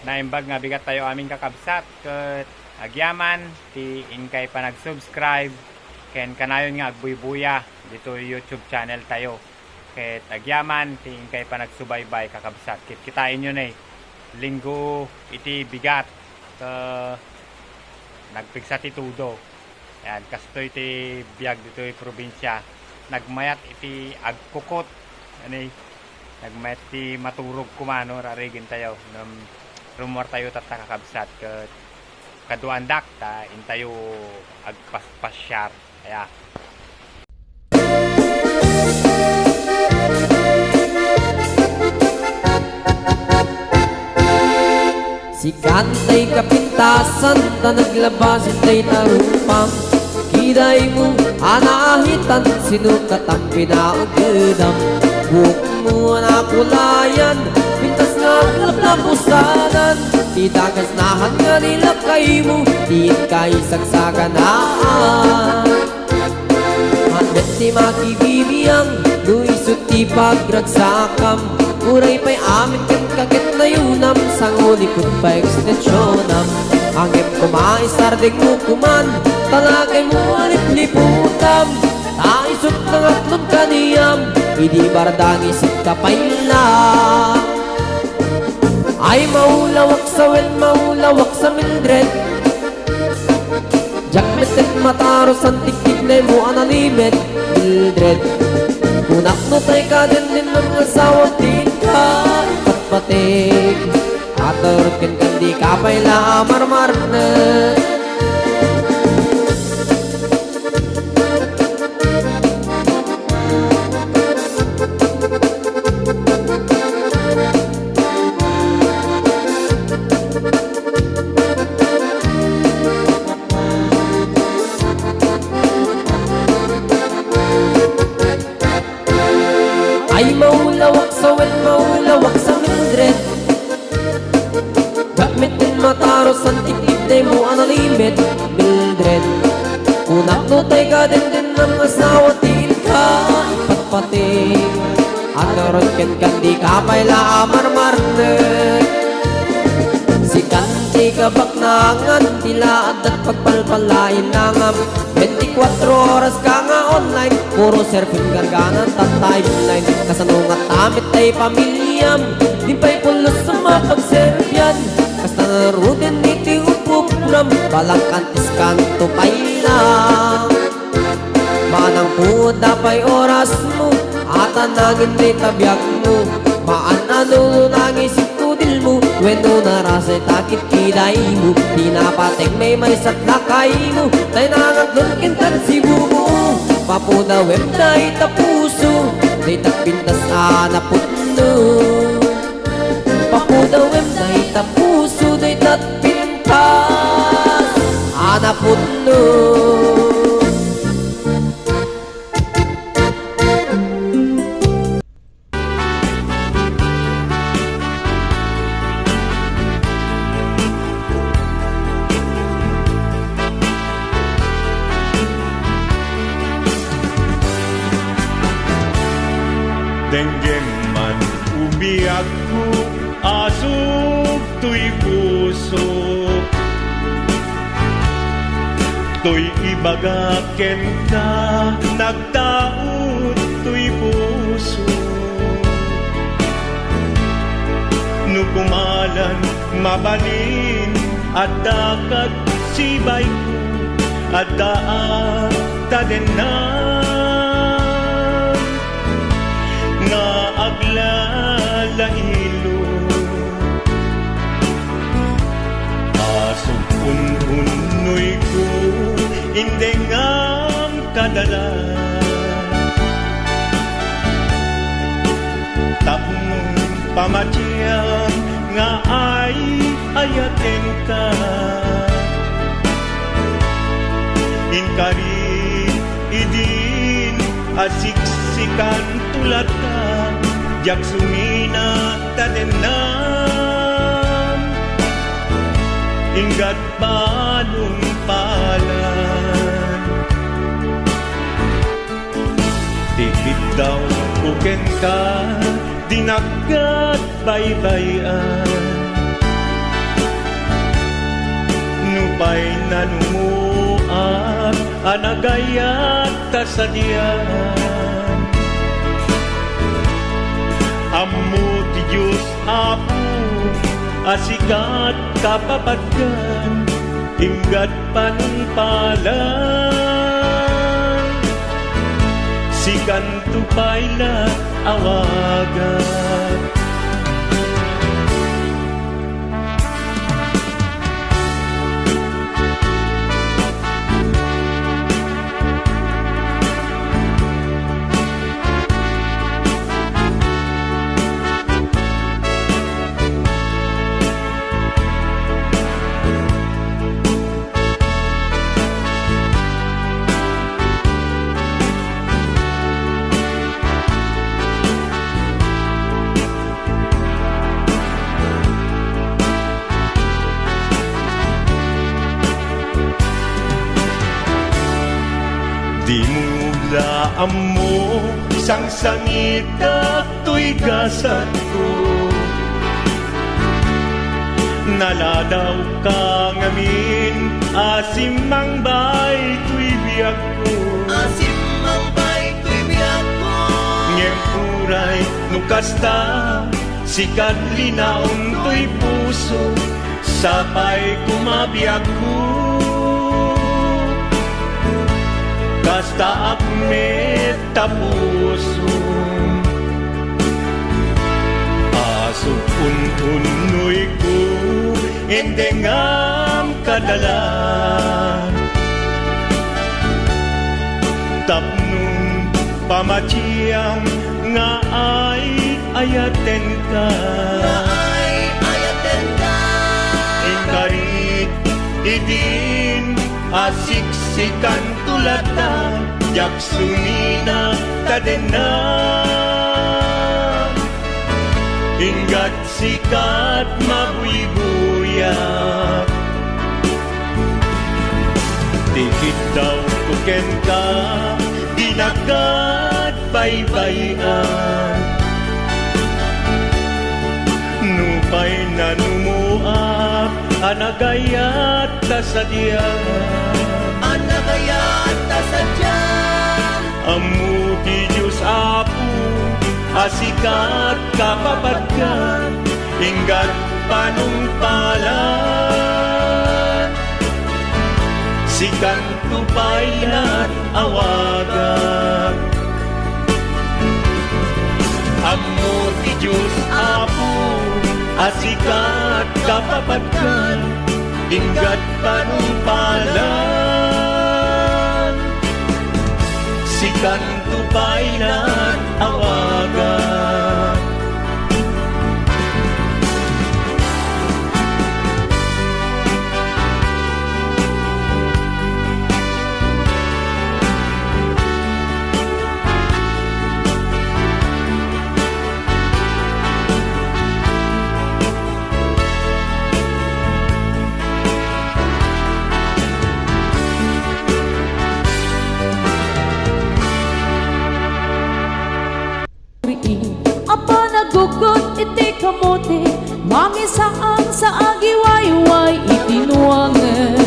naimbag nga bigat tayo aming kakabsat ket agyaman ti inkay pa nag-subscribe ken kanayon nga agbuy-buya dito YouTube channel tayo ket agyaman ti inkay pa nagsubaybay kakabsat ket kitain nyo na linggo iti bigat nagpigsa ti tudo yan kastoy ti biag dito probinsya nagmayat iti agkukot ani nagmayat ti maturog kumano rarigin tayo rumor tayo tatta kakabsat ket kaduandak ta intayo agpaspasyar kaya si kantay kapintasan ta naglabas tay tarupang kiday mo anahitan sino katampi na agdam buhok mo nakulayan pintas nga lapusanan itagas nahan nga nila kay mo di kay sagsaganaan handet ti makibibiyang luisot ti pagragsakam uray pa'y amin kan kakit na yunam sang ulikot pa ekstensyonam hangip kumaisardeg mo kuman talagay mo alip-liputam taisot ng atlong kaniyam idi bardang isip kapayla ay maulawak sa wel maulawak sa Mildred jakmetet mataros ang tiktignay mo analimet Mildred kunak no tay ka din ng asawang din ka patpatig aturot kan di kapayla marmar na ay maulawak sa wel maulawak sa Mildred gamit din mataros ang tikitay mo analimit Mildred kunak no tay ka din ng asawa tin ka ipatpating at karon kan di kapayla amarmarnet si kanti kabaknangan tila at pagpalpalain nangam 24 oras ka nga online puro surfing garganan tatay online kasanungat amit ay pamilyam di pa'y pulos sa mapagserfyan kasta narudin iti upupram balang kantis kanto pa'y lang manang puda pa'y oras mo at anangin di tabyak mo maanano nangisip kudil mo weno narasay takit kiday mo di napatek may satlakay mo tay nangaglon kintan si bumo papuda web na itapuso day tapintas anaputno papuda web na itapuso day tapintas anaputno Denggem man umiyak ko asok to'y puso to'y ibagaken ka nagtaot to'y puso nukumalan mabalin at dakat sibay ko at daan tadenan nga aglalahilo asog unhunoy ko hindi ngam kadala tapong pamatyan nga ay ayaten ka inkari idin asiksikan tulat ka jak sumina tadenan ingat balong palan tikit daw kuken ka dinagat baybayan nanumuat anagayat tasadyan. Ammo ti Diyos Apo asikat kapapatgan inggat panungpalan sikan tupayla awagan. Di mula amo sang sangit at to'y gasat ko. Naladaw ka ngamin asim mang bay to'y biyak ko. Asim mang bay to'y biyak ko. Ngem puray nukasta sikat linaon to'y puso sapay kumabyak ko. Kasta apmet tapuso asok untunoy ko endengam kadalan tapnong pamaciyang nga ay ayaten ka Ay ayaten ka. ingkarit idin asiksikan tulatan yaksunina tadena inggat sikat mabuy-buyak tikit daw tuken ka dinagat baybayan nupay nanumuak anagayat tasadyan. Anagayat tasadyan. Ammo ti Diyos Apo asikat kapapatgan inggat panungpalan sikan tupaylan awagan. Ammo ti Diyos Apo asikat kapapatgan inggat panungpalan sikan tupaylan awagan. Apa nagugot iti kamote Mangisaan sa agiwayway itinuangan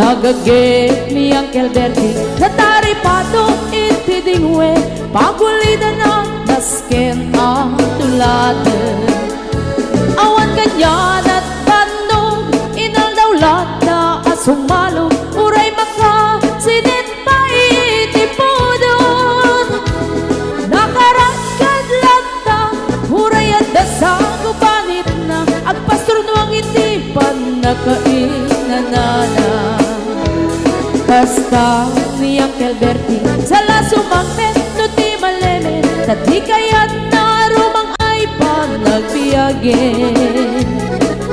Nagagit ni Uncle Bertie Natari pato iti dingwe Pagulidan na nasken ang tuladan Awan ganyan at bandong Inaldawlat na asumalog Uray maka sinit pa iti pudon Nakaragkad lata Uray at dasang upanit na Agpastor nuang iti panakainanana Basta ni Uncle Bertie Sala sumangpet no ti maleme Tadi kayat na rumang ay panagbiyagen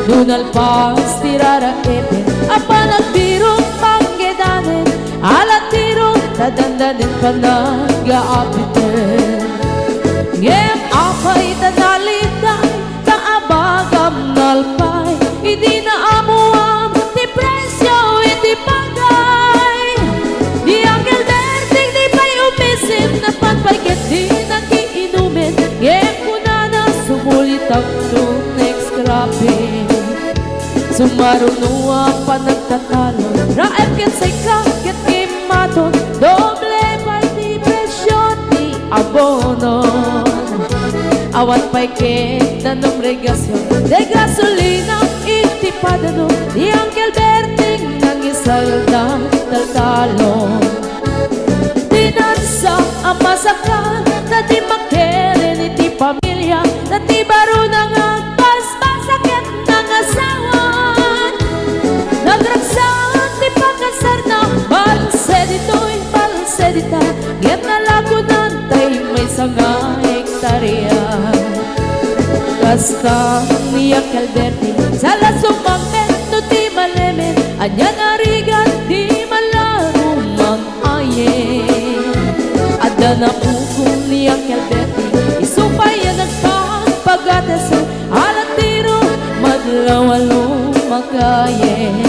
Nunalpas tirara epin Apa nagbirong panggedanen Alatiro tadandanin panag-aapiten Ngem apay tanalitay Kaabagam nalpay Hindi na amuam Di presyo iti pagay Di Uncle Bertie di pa'y umisim Na panpagit di nagiinumin Ngem kuna na sumulit ang to next grabe Sumarunuang panagtatalo Raep ket say ket kimaton Doble pa'y di presyon di abono Awat pa'y ket nanong regasyon De gasolina iti padano Di Uncle Berting nang isalda taltalon Dinansa ang masaka Na di makeren iti pamilya Na di baro nang agpaspasaket ng asawan Nagragsak di pagkasar na balse dita Get na lagunan tay may sanga hektarya Kasta ni Uncle Berting Sala sumangmen no ti malemen Anya narigan di malarumang ayen Ada na pukong ni Uncle Berting Isupaya nagpagpagatasal Alat tiro madlawalo makayen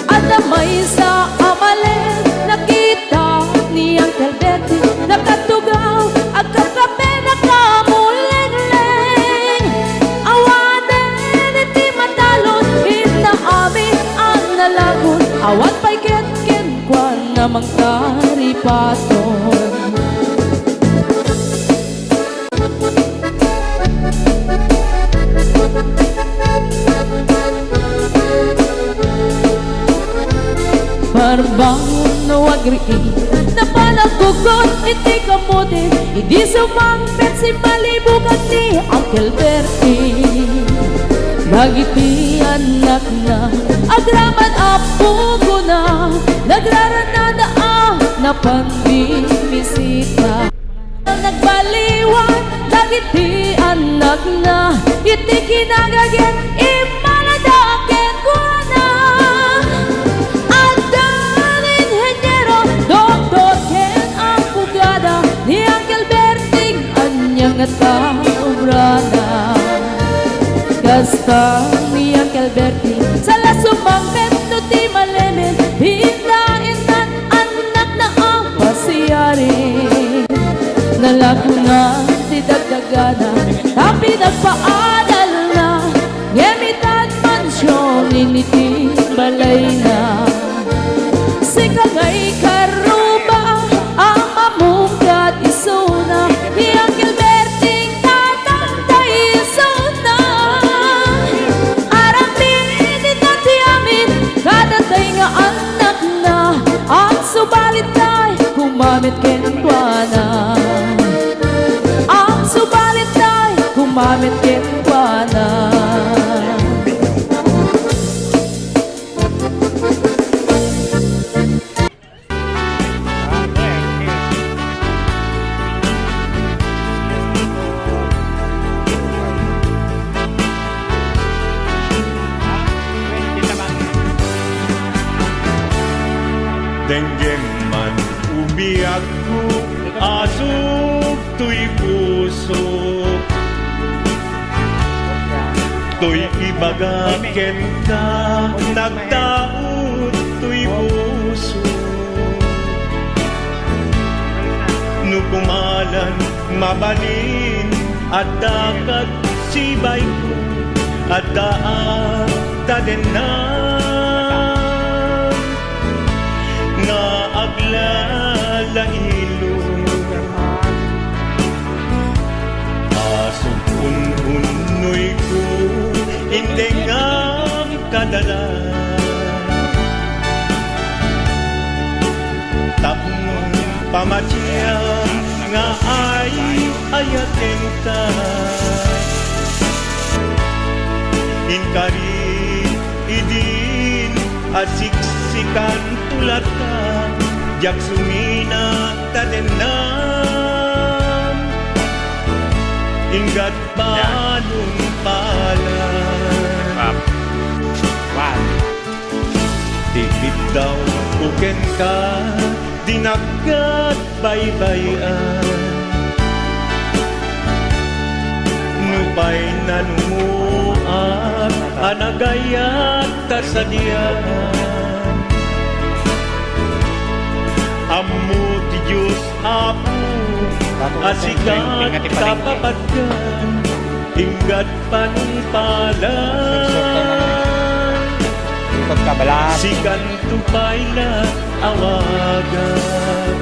Ada may sa amalen Nakita ni Uncle Berting Nakatugaw at kakape nakamuleng-leng Awanen iti matalon Inaami ang nalagon Awat pa'y ket-ken kwa namang karipaton Parbangon na wagriin Na palagugon iti kamote Hindi sumangpet si malibugan ni Uncle Berting Nagiti anak na Agraman apugo na Nagraranada na panbimisita Nagbaliwan Nagiti anak na Iti kinagagen Imaladaken ko na Ni Uncle Berting anyang nataobrana Kasta ni Uncle Berting Sala sumangmen no ti malemen Hinda-indan anak na ang pasiyari Nalakunan ti dagdagana Tapi nagpaadal na Ngemitan mansyon initi balay na Sikagay karuba ang mamungkat isuna Ni Uncle Berting tatantay isuna Aramin itati amin kadatay nga anak na Ang subalit tay kumamit kenkwana Ang subalit tay kumamit kenkwana Denggem man umiyak ko asok to'y puso To'y ibagaken ka nagtaot to'y puso Nukumalan mabalin at dakat sibay ko At daan tadenan nga aglalahilo Asok un-unoy ko hindi nga kadala Tapong pamatyang nga ay ayaten ka Inkari idin at siksikan tulat ka Jak sumina tadenan Ingat balong pala Dikit daw kuken ka Dinagat baybayan Nupay nanumuat Anagayat kasadian Ammo ti Diyos Apo Asikat kapapatgan Ingat panipalan Takot ka balat. Si kanto pa'y awagan.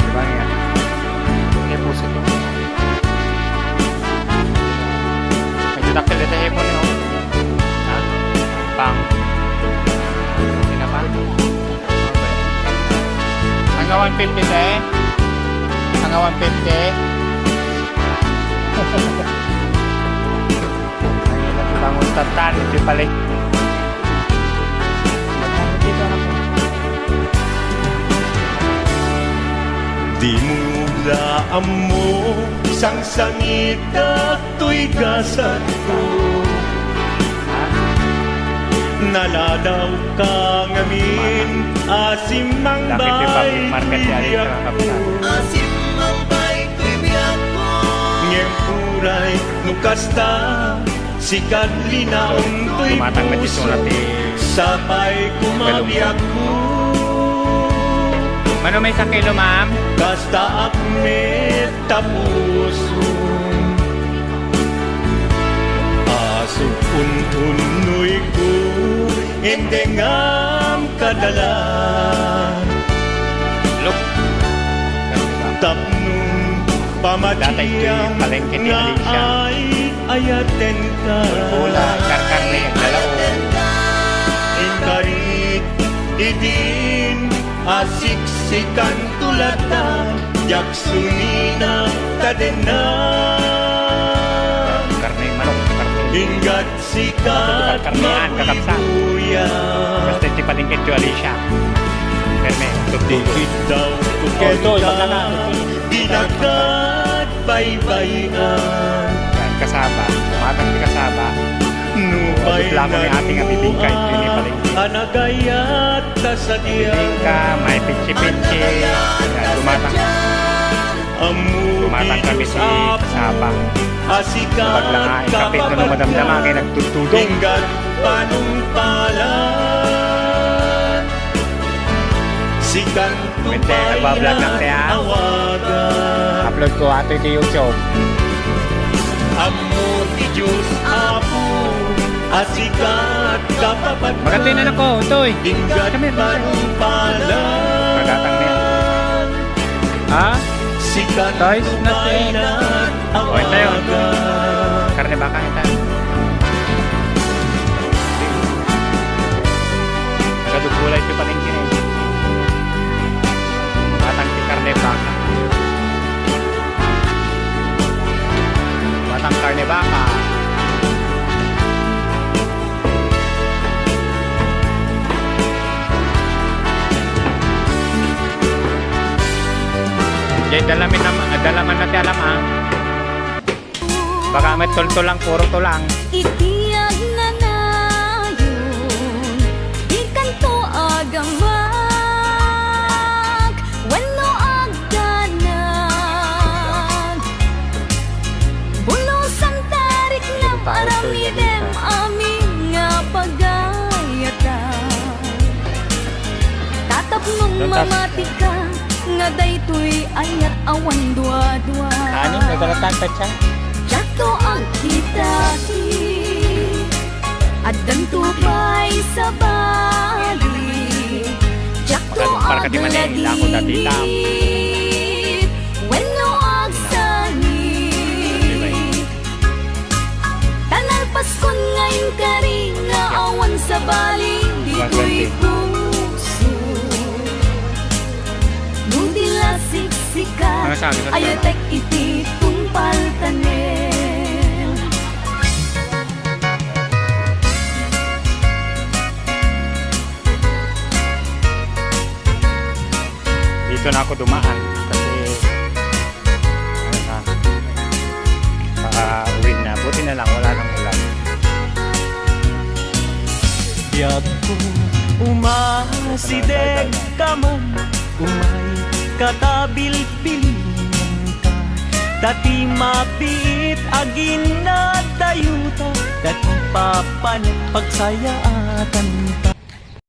Diba nga? Ini puso ko. Medyo takil dito hipon yun. Ha? Pang. Hindi na pa? Okay. Hanggang 150 eh. Hanggang 150. Pangustatan, ito pala. Dito na po. Di mo laam mo sang sangit at to'y gasat ko. Naladaw ka ngamin, asim ang Lakit yung public market yan biyak sa ko. kapitan. Asim ang bay ko'y biyak ko. Ngem puray nukasta, sikat linaon to'y Tumatang na dito puso, natin. sapay kumabiyak ko. Mano may isang kilo, ma'am? Kasta akmet tapuso. Asok untunoy ko, endengam kadala. Look. Tapnong Dati ito yung pamatiyang palengke ni nga Alicia. ay ayaten ka. Pula, karkarne, ang dalaw. Inkarit, idin, asiksikan tulatan, yaksunina, kadena. Karne, manok, karne. Ingat sikat Karnean, kakapsa. mabuya. Basta ito palingkit yung Alicia. Perme, tutulog. Dikit daw tuken Tol, ka, magkakalit. dinagad baybayan. Yan, kasaba. Tumatang si kasaba. Nupay Reklamo ni ating abibingkay, pinipalingki. anagayat ta sa diya. Bingka, may pinchi-pinchi. Yan, tumatang kami si kasaba. Asikat Wag lang nga, ikapit na nung madamdama kayo nagtutudong. Tinggat panumpalan. Sikan Mente, nagbablog lang tayo. awagan. Upload ko ato ito YouTube. Amo ti Diyos Apo, asikat kapapat. Maganda na ako, Toy. Tinggat panumpalan. Magatang niya. Ha? Sikat Guys, tumayan Okay tayo. awagan. Karne baka kita. Nagadugulay ito palingkin eh. Matang si karne baka. Matang karne baka. Jay, dalaman natin alam ha. Baka may tultulang, puro tulang. Itiyag na nayon, di kanto agamag, wano agdanag. Bulosan tarik na aramidem aming nga pagayatan. Tatapnong Don't touch. mamati ka, nga daytoy ayat awan dua-dua. Ano? Nagkalatan pa siya? Jato ang kitaki at danto pa'y sa bali. Jato Para ang ka di manay, lako dati tam. ladinit wenno ag sanit. Tanalpas kon ngayon kari nga awan sa bali di ko'y puso. Nudila siksikan Ano sabi ko? ayatek iti tumpal tanen. Dito na ako dumaan kasi ano na, uwi na. Buti na lang, wala nang ulan. Biyag ko umasideg ka man, umay katabil-bilinan ka. Dati mapit agin na dayuta, dati papan pagsayaatan ka.